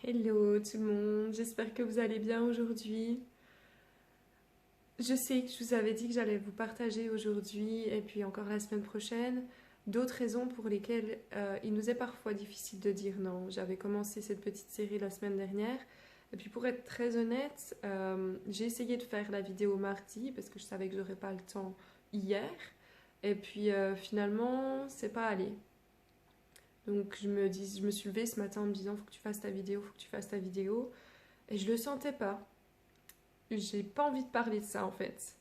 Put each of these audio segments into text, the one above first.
Hello tout le monde, j'espère que vous allez bien aujourd'hui. Je sais que je vous avais dit que j'allais vous partager aujourd'hui et puis encore la semaine prochaine d'autres raisons pour lesquelles il nous est parfois difficile de dire non. J'avais commencé cette petite série la semaine dernière et puis pour être très honnête, j'ai essayé de faire la vidéo mardi parce que je savais que j'aurais pas le temps hier et puis finalement c'est pas allé. Donc je me suis levée ce matin en me disant faut que tu fasses ta vidéo, faut que tu fasses ta vidéo. Et je le sentais pas. J'ai pas envie de parler de ça en fait.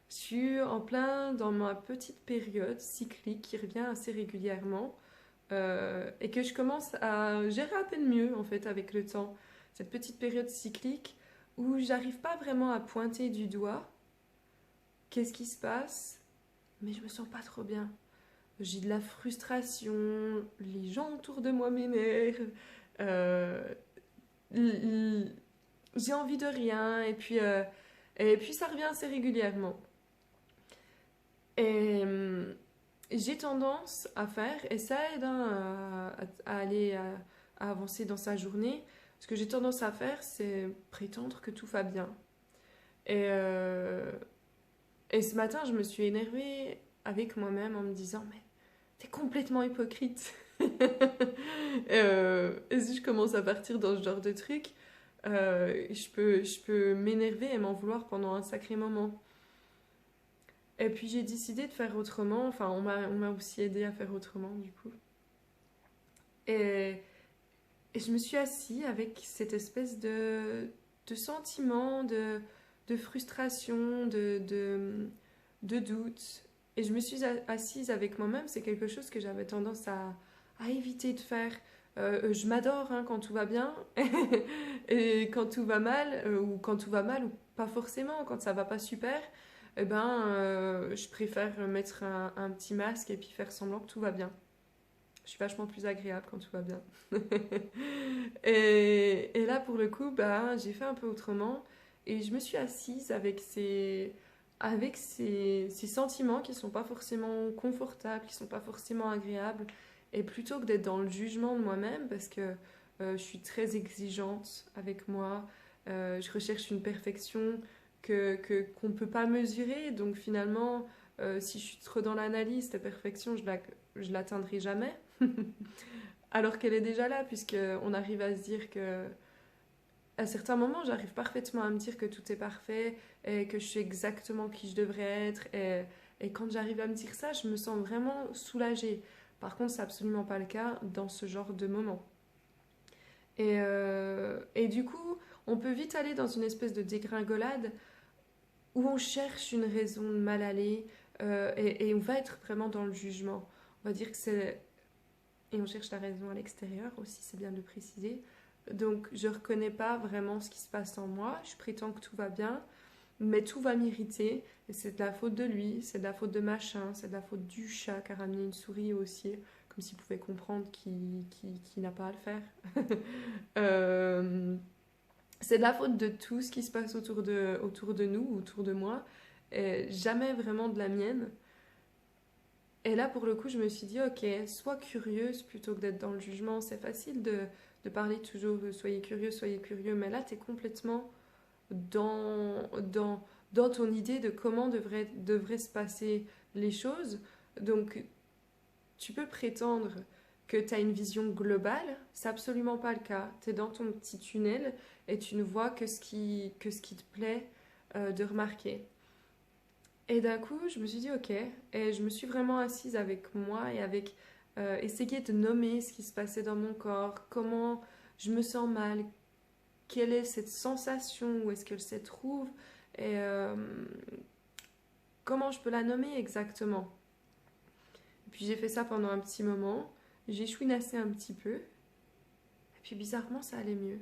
Je suis en plein dans ma petite période cyclique qui revient assez régulièrement et que je commence à gérer à peine mieux en fait avec le temps. Cette petite période cyclique où j'arrive pas vraiment à pointer du doigt qu'est-ce qui se passe, mais je me sens pas trop bien. J'ai de la frustration, les gens autour de moi m'énervent, euh, j'ai envie de rien et puis ça revient assez régulièrement. Et j'ai tendance à faire, et ça aide hein, à aller à avancer dans sa journée, ce que j'ai tendance à faire, c'est prétendre que tout va bien. Et, euh, et ce matin, je me suis énervée avec moi-même en me disant, mais t'es complètement hypocrite. Et si je commence à partir dans ce genre de truc, je peux m'énerver et m'en vouloir pendant un sacré moment. Et puis j'ai décidé de faire autrement, enfin on m'a aussi aidé à faire autrement du coup. Et, et je me suis assise avec cette espèce de sentiment, de frustration, de doute. Et je me suis assise avec moi-même, c'est quelque chose que j'avais tendance à éviter de faire. Je m'adore hein, quand tout va bien, et quand tout va mal, ou quand tout va mal, ou pas forcément, quand ça va pas super, eh ben, je préfère mettre un petit masque et puis faire semblant que tout va bien. Je suis vachement plus agréable quand tout va bien. Et là, pour le coup, bah, j'ai fait un peu autrement. Et je me suis assise avec ces sentiments qui sont pas forcément confortables, qui sont pas forcément agréables. Et plutôt que d'être dans le jugement de moi-même, parce que je suis très exigeante avec moi, je recherche une perfection qu'on ne peut pas mesurer. Donc finalement, si je suis trop dans l'analyse, cette perfection, je l'atteindrai jamais. Alors qu'elle est déjà là, puisqu'on arrive à se dire que, à certains moments, j'arrive parfaitement à me dire que tout est parfait et que je suis exactement qui je devrais être. Et quand j'arrive à me dire ça, je me sens vraiment soulagée. Par contre, c'est absolument pas le cas dans ce genre de moment. Et du coup, on peut vite aller dans une espèce de dégringolade où on cherche une raison de mal aller et on va être vraiment dans le jugement. On va dire que c'est et on cherche la raison à l'extérieur aussi, c'est bien de le préciser. Donc je ne reconnais pas vraiment ce qui se passe en moi, je prétends que tout va bien, mais tout va m'irriter, et c'est de la faute de lui, c'est de la faute de machin, c'est de la faute du chat qui a ramené une souris aussi, comme s'il pouvait comprendre qu'il n'a pas à le faire. Euh, c'est de la faute de tout ce qui se passe autour de nous, autour de moi, et jamais vraiment de la mienne. Et là, pour le coup, je me suis dit, ok, sois curieuse plutôt que d'être dans le jugement. C'est facile de parler toujours de soyez curieux, mais là, tu es complètement dans ton idée de comment devraient se passer les choses. Donc, tu peux prétendre que tu as une vision globale, c'est absolument pas le cas. Tu es dans ton petit tunnel et tu ne vois que ce qui te plaît de remarquer. Et d'un coup, je me suis dit ok, et je me suis vraiment assise avec moi et avec essayer de nommer ce qui se passait dans mon corps, comment je me sens mal, quelle est cette sensation, où est-ce qu'elle se trouve, et comment je peux la nommer exactement. Et puis j'ai fait ça pendant un petit moment, j'ai chouinassé un petit peu, et puis bizarrement ça allait mieux.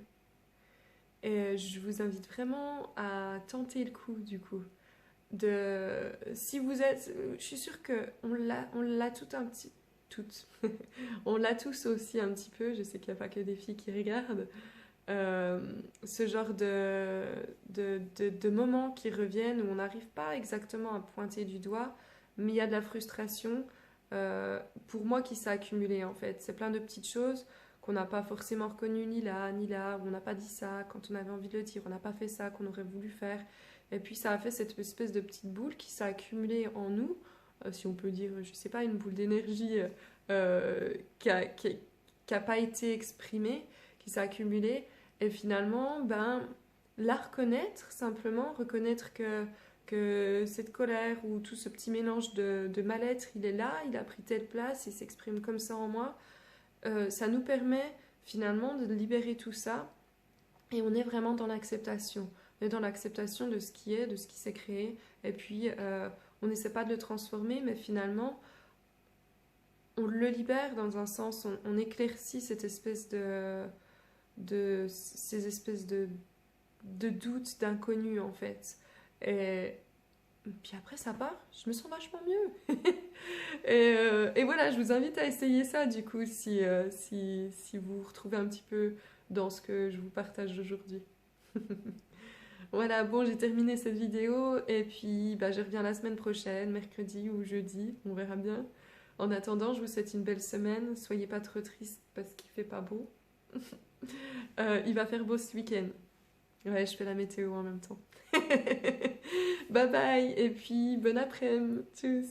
Et je vous invite vraiment à tenter le coup du coup. Si vous êtes, je suis sûre que on l'a tout un petit, toutes, on l'a tous aussi un petit peu. Je sais qu'il n'y a pas que des filles qui regardent ce genre de moments qui reviennent où on n'arrive pas exactement à pointer du doigt, mais il y a de la frustration. Pour moi, qui s'est accumulée en fait, c'est plein de petites choses qu'on n'a pas forcément reconnu ni là, ni là, où on n'a pas dit ça quand on avait envie de le dire, on n'a pas fait ça qu'on aurait voulu faire. Et puis ça a fait cette espèce de petite boule qui s'est accumulée en nous, si on peut dire, je sais pas, une boule d'énergie qui a pas été exprimée, qui s'est accumulée. Et finalement, ben, la reconnaître, simplement, reconnaître que cette colère ou tout ce petit mélange de mal-être, il est là, il a pris telle place, il s'exprime comme ça en moi, ça nous permet finalement de libérer tout ça et on est vraiment dans l'acceptation. On est dans l'acceptation de ce qui est, de ce qui s'est créé et puis on n'essaie pas de le transformer mais finalement on le libère dans un sens, on éclaircit cette espèce ces espèces de doutes, d'inconnus en fait. Et puis après ça part, je me sens vachement mieux. Et voilà, je vous invite à essayer ça du coup si vous vous retrouvez un petit peu dans ce que je vous partage aujourd'hui. Voilà, bon, j'ai terminé cette vidéo et puis bah, je reviens la semaine prochaine, mercredi ou jeudi, on verra bien. En attendant, je vous souhaite une belle semaine, soyez pas trop tristes parce qu'il fait pas beau. Il va faire beau ce week-end. Ouais, je fais la météo en même temps. Bye bye et puis bon après-midi, tchuss.